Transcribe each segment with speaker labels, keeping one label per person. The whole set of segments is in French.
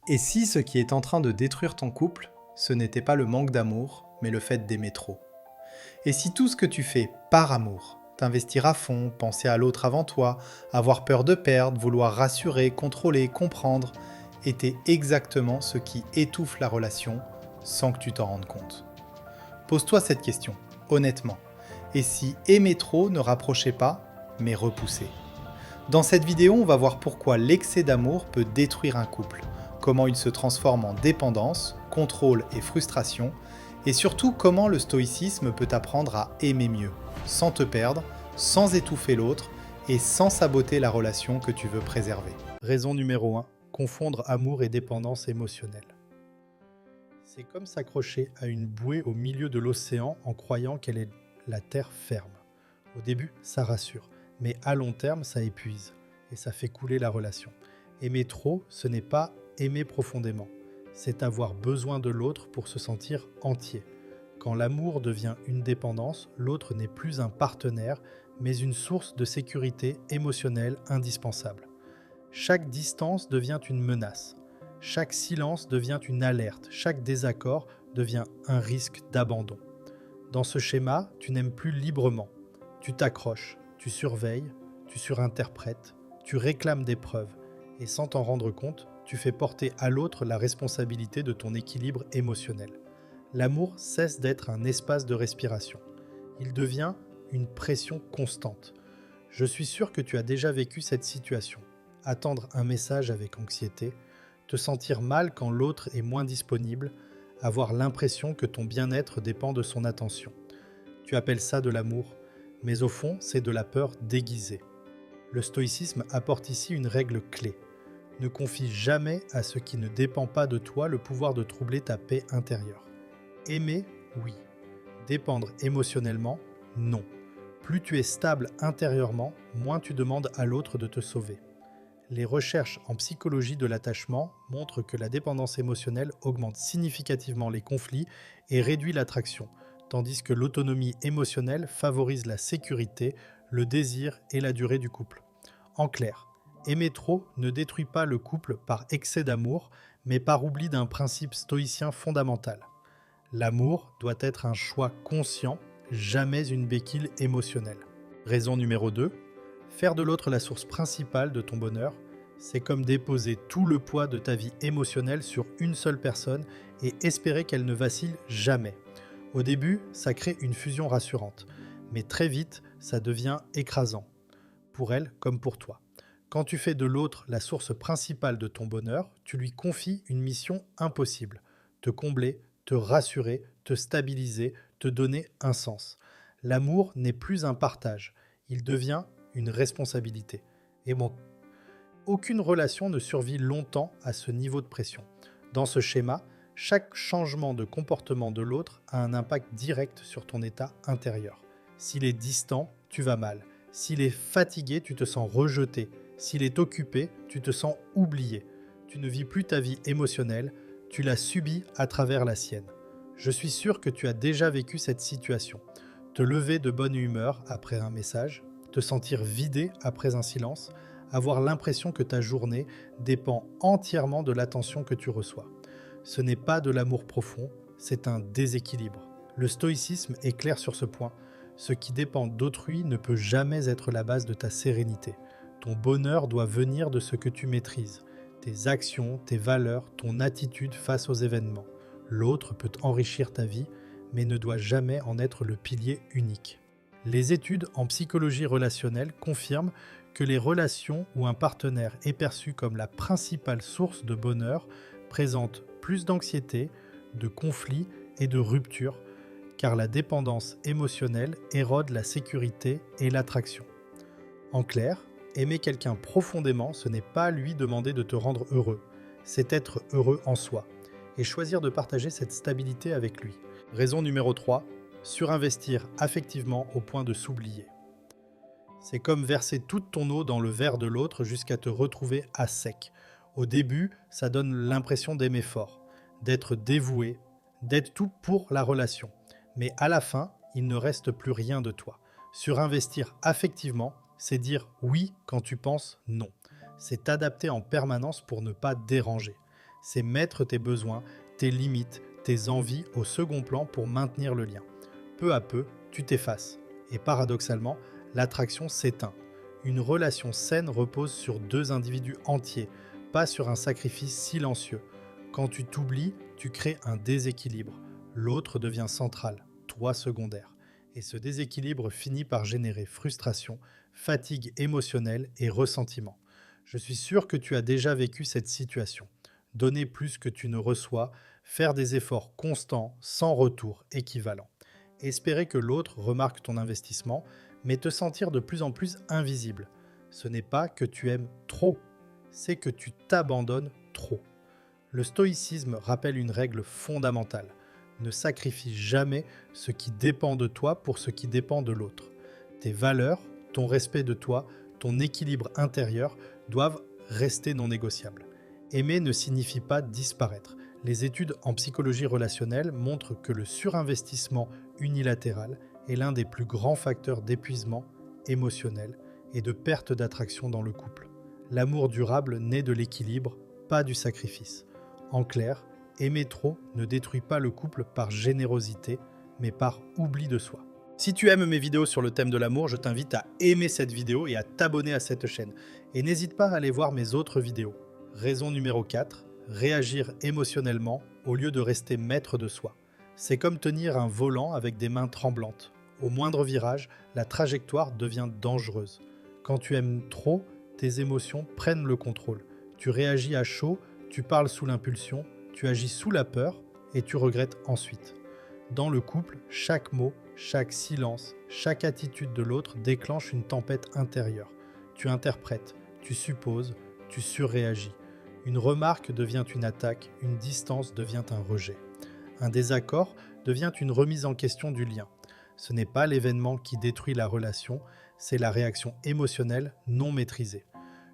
Speaker 1: Et si ce qui est en train de détruire ton couple, ce n'était pas le manque d'amour, mais le fait d'aimer trop? Et si tout ce que tu fais par amour, t'investir à fond, penser à l'autre avant toi, avoir peur de perdre, vouloir rassurer, contrôler, comprendre, était exactement ce qui étouffe la relation sans que tu t'en rendes compte? Pose-toi cette question, honnêtement. Et si aimer trop ne rapprochait pas, mais repoussait? Dans cette vidéo, on va voir pourquoi l'excès d'amour peut détruire un couple, comment il se transforme en dépendance, contrôle et frustration, et surtout comment le stoïcisme peut t'apprendre à aimer mieux, sans te perdre, sans étouffer l'autre et sans saboter la relation que tu veux préserver. Raison numéro 1, confondre amour et dépendance émotionnelle. C'est comme s'accrocher à une bouée au milieu de l'océan en croyant qu'elle est la terre ferme. Au début, ça rassure, mais à long terme, ça épuise et ça fait couler la relation. Aimer trop, ce n'est pas aimer profondément, c'est avoir besoin de l'autre pour se sentir entier. Quand l'amour devient une dépendance, l'autre n'est plus un partenaire, mais une source de sécurité émotionnelle indispensable. Chaque distance devient une menace, chaque silence devient une alerte, chaque désaccord devient un risque d'abandon. Dans ce schéma, tu n'aimes plus librement, tu t'accroches, tu surveilles, tu surinterprètes, tu réclames des preuves, et sans t'en rendre compte, tu fais porter à l'autre la responsabilité de ton équilibre émotionnel. L'amour cesse d'être un espace de respiration. Il devient une pression constante. Je suis sûr que tu as déjà vécu cette situation. Attendre un message avec anxiété, te sentir mal quand l'autre est moins disponible, avoir l'impression que ton bien-être dépend de son attention. Tu appelles ça de l'amour, mais au fond, c'est de la peur déguisée. Le stoïcisme apporte ici une règle clé. Ne confie jamais à ce qui ne dépend pas de toi le pouvoir de troubler ta paix intérieure. Aimer, oui. Dépendre émotionnellement, non. Plus tu es stable intérieurement, moins tu demandes à l'autre de te sauver. Les recherches en psychologie de l'attachement montrent que la dépendance émotionnelle augmente significativement les conflits et réduit l'attraction, tandis que l'autonomie émotionnelle favorise la sécurité, le désir et la durée du couple. En clair, aimer trop ne détruit pas le couple par excès d'amour, mais par oubli d'un principe stoïcien fondamental. L'amour doit être un choix conscient, jamais une béquille émotionnelle. Raison numéro 2, faire de l'autre la source principale de ton bonheur, c'est comme déposer tout le poids de ta vie émotionnelle sur une seule personne et espérer qu'elle ne vacille jamais. Au début, ça crée une fusion rassurante, mais très vite, ça devient écrasant, pour elle comme pour toi. Quand tu fais de l'autre la source principale de ton bonheur, tu lui confies une mission impossible, te combler, te rassurer, te stabiliser, te donner un sens. L'amour n'est plus un partage, il devient une responsabilité. Et bon, aucune relation ne survit longtemps à ce niveau de pression. Dans ce schéma, chaque changement de comportement de l'autre a un impact direct sur ton état intérieur. S'il est distant, tu vas mal. S'il est fatigué, tu te sens rejeté. S'il est occupé, tu te sens oublié. Tu ne vis plus ta vie émotionnelle, tu la subis à travers la sienne. Je suis sûr que tu as déjà vécu cette situation. Te lever de bonne humeur après un message, te sentir vidé après un silence, avoir l'impression que ta journée dépend entièrement de l'attention que tu reçois. Ce n'est pas de l'amour profond, c'est un déséquilibre. Le stoïcisme est clair sur ce point. Ce qui dépend d'autrui ne peut jamais être la base de ta sérénité. Ton bonheur doit venir de ce que tu maîtrises. Tes actions, tes valeurs, ton attitude face aux événements. L'autre peut enrichir ta vie, mais ne doit jamais en être le pilier unique. Les études en psychologie relationnelle confirment que les relations où un partenaire est perçu comme la principale source de bonheur présentent plus d'anxiété, de conflits et de ruptures, car la dépendance émotionnelle érode la sécurité et l'attraction. En clair, aimer quelqu'un profondément, ce n'est pas lui demander de te rendre heureux, c'est être heureux en soi, et choisir de partager cette stabilité avec lui. Raison numéro 3, surinvestir affectivement au point de s'oublier. C'est comme verser toute ton eau dans le verre de l'autre jusqu'à te retrouver à sec. Au début, ça donne l'impression d'aimer fort, d'être dévoué, d'être tout pour la relation. Mais à la fin, il ne reste plus rien de toi. Surinvestir affectivement, c'est dire oui quand tu penses non. C'est t'adapter en permanence pour ne pas déranger. c'est mettre tes besoins, tes limites, tes envies au second plan pour maintenir le lien. Peu à peu, tu t'effaces. Et paradoxalement, l'attraction s'éteint. Une relation saine repose sur deux individus entiers, pas sur un sacrifice silencieux. Quand tu t'oublies, tu crées un déséquilibre. L'autre devient central, toi secondaire. Et ce déséquilibre finit par générer frustration, fatigue émotionnelle et ressentiment. Je suis sûr que tu as déjà vécu cette situation. Donner plus que tu ne reçois, faire des efforts constants sans retour équivalent. Espérer que l'autre remarque ton investissement, mais te sentir de plus en plus invisible. Ce n'est pas que tu aimes trop, c'est que tu t'abandonnes trop. Le stoïcisme rappelle une règle fondamentale. Ne sacrifie jamais ce qui dépend de toi pour ce qui dépend de l'autre. Tes valeurs, ton respect de toi, ton équilibre intérieur doivent rester non négociables. Aimer ne signifie pas disparaître. Les études en psychologie relationnelle montrent que le surinvestissement unilatéral est l'un des plus grands facteurs d'épuisement émotionnel et de perte d'attraction dans le couple. L'amour durable naît de l'équilibre, pas du sacrifice. En clair, aimer trop ne détruit pas le couple par générosité, mais par oubli de soi. Si tu aimes mes vidéos sur le thème de l'amour, je t'invite à aimer cette vidéo et à t'abonner à cette chaîne. Et n'hésite pas à aller voir mes autres vidéos. Raison numéro 4, réagir émotionnellement au lieu de rester maître de soi. C'est comme tenir un volant avec des mains tremblantes. Au moindre virage, la trajectoire devient dangereuse. Quand tu aimes trop, tes émotions prennent le contrôle. Tu réagis à chaud, tu parles sous l'impulsion, tu agis sous la peur et tu regrettes ensuite. Dans le couple, chaque mot, chaque silence, chaque attitude de l'autre déclenche une tempête intérieure. Tu interprètes, tu supposes, tu surréagis. Une remarque devient une attaque, une distance devient un rejet. Un désaccord devient une remise en question du lien. Ce n'est pas l'événement qui détruit la relation, c'est la réaction émotionnelle non maîtrisée.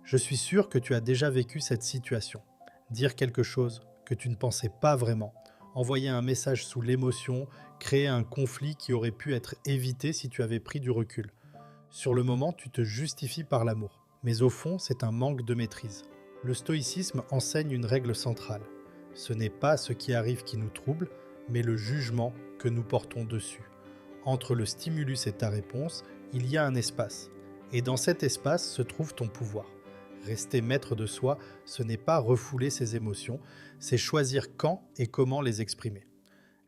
Speaker 1: Je suis sûr que tu as déjà vécu cette situation. Dire quelque chose que tu ne pensais pas vraiment, envoyer un message sous l'émotion, créer un conflit qui aurait pu être évité si tu avais pris du recul. Sur le moment, tu te justifies par l'amour, mais au fond, c'est un manque de maîtrise. Le stoïcisme enseigne une règle centrale. Ce n'est pas ce qui arrive qui nous trouble, mais le jugement que nous portons dessus. Entre le stimulus et ta réponse, il y a un espace. Et dans cet espace se trouve ton pouvoir. Rester maître de soi, ce n'est pas refouler ses émotions, c'est choisir quand et comment les exprimer.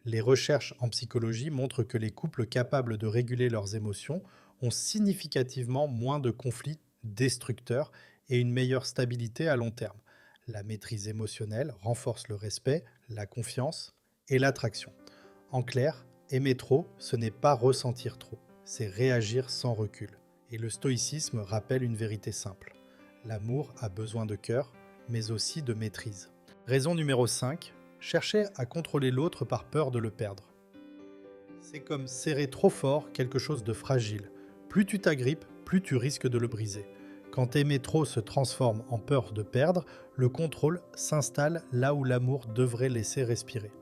Speaker 1: Les recherches en psychologie montrent que les couples capables de réguler leurs émotions ont significativement moins de conflits destructeurs et une meilleure stabilité à long terme. La maîtrise émotionnelle renforce le respect, la confiance et l'attraction. En clair, aimer trop, ce n'est pas ressentir trop, c'est réagir sans recul. Et le stoïcisme rappelle une vérité simple. L'amour a besoin de cœur, mais aussi de maîtrise. Raison numéro 5, chercher à contrôler l'autre par peur de le perdre. C'est comme serrer trop fort quelque chose de fragile. Plus tu t'agrippes, plus tu risques de le briser. Quand aimer trop se transforme en peur de perdre, le contrôle s'installe là où l'amour devrait laisser respirer.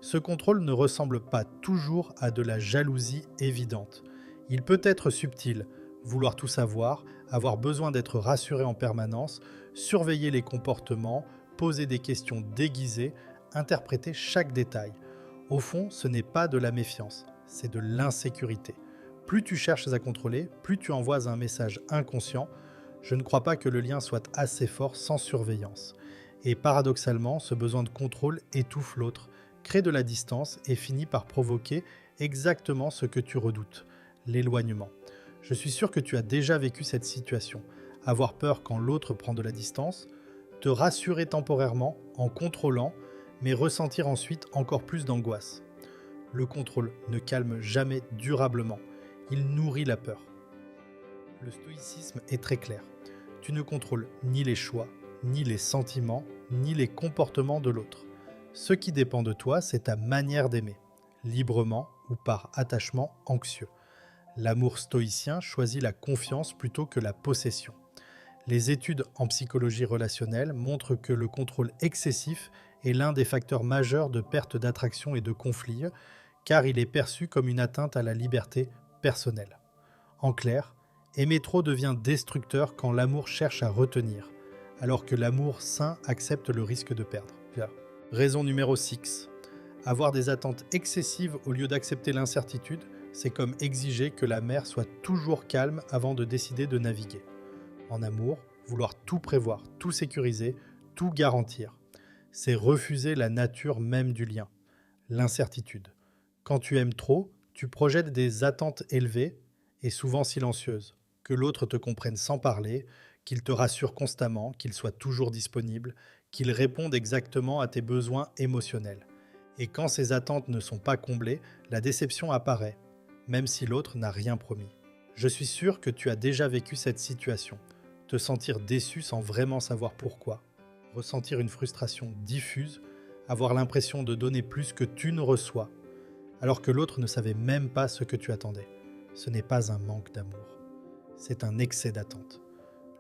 Speaker 1: Ce contrôle ne ressemble pas toujours à de la jalousie évidente. Il peut être subtil, vouloir tout savoir, avoir besoin d'être rassuré en permanence, surveiller les comportements, poser des questions déguisées, interpréter chaque détail. Au fond, ce n'est pas de la méfiance, c'est de l'insécurité. Plus tu cherches à contrôler, plus tu envoies un message inconscient. Je ne crois pas que le lien soit assez fort sans surveillance. Et paradoxalement, ce besoin de contrôle étouffe l'autre, crée de la distance et finit par provoquer exactement ce que tu redoutes, l'éloignement. Je suis sûr que tu as déjà vécu cette situation. Avoir peur quand l'autre prend de la distance, te rassurer temporairement en contrôlant, mais ressentir ensuite encore plus d'angoisse. Le contrôle ne calme jamais durablement. Il nourrit la peur. Le stoïcisme est très clair. Tu ne contrôles ni les choix, ni les sentiments, ni les comportements de l'autre. Ce qui dépend de toi, c'est ta manière d'aimer, librement ou par attachement anxieux. L'amour stoïcien choisit la confiance plutôt que la possession. Les études en psychologie relationnelle montrent que le contrôle excessif est l'un des facteurs majeurs de perte d'attraction et de conflit, car il est perçu comme une atteinte à la liberté personnelle. En clair, aimer trop devient destructeur quand l'amour cherche à retenir, alors que l'amour sain accepte le risque de perdre.
Speaker 2: Raison numéro 6. Avoir des attentes excessives au lieu d'accepter l'incertitude, c'est comme exiger que la mer soit toujours calme avant de décider de naviguer. En amour, vouloir tout prévoir, tout sécuriser, tout garantir, c'est refuser la nature même du lien, l'incertitude. Quand tu aimes trop, tu projettes des attentes élevées et souvent silencieuses, que l'autre te comprenne sans parler, qu'il te rassure constamment, qu'il soit toujours disponible, qu'il réponde exactement à tes besoins émotionnels. Et quand ces attentes ne sont pas comblées, la déception apparaît, même si l'autre n'a rien promis. Je suis sûr que tu as déjà vécu cette situation. Te sentir déçu sans vraiment savoir pourquoi. Ressentir une frustration diffuse, avoir l'impression de donner plus que tu ne reçois, alors que l'autre ne savait même pas ce que tu attendais. Ce n'est pas un manque d'amour, c'est un excès d'attente.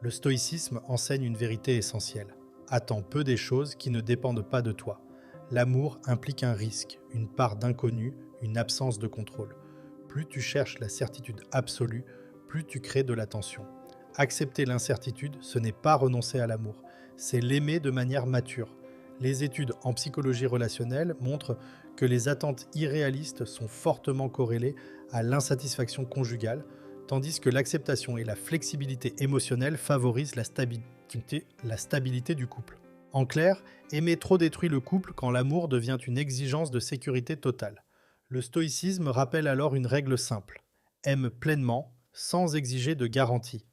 Speaker 2: Le stoïcisme enseigne une vérité essentielle. Attends peu des choses qui ne dépendent pas de toi. L'amour implique un risque, une part d'inconnu, une absence de contrôle. Plus tu cherches la certitude absolue, plus tu crées de la tension. Accepter l'incertitude, ce n'est pas renoncer à l'amour, c'est l'aimer de manière mature. Les études en psychologie relationnelle montrent que les attentes irréalistes sont fortement corrélées à l'insatisfaction conjugale, tandis que l'acceptation et la flexibilité émotionnelle favorisent la stabilité du couple. En clair, aimer trop détruit le couple quand l'amour devient une exigence de sécurité totale. Le stoïcisme rappelle alors une règle simple. Aime pleinement, sans exiger de garantie.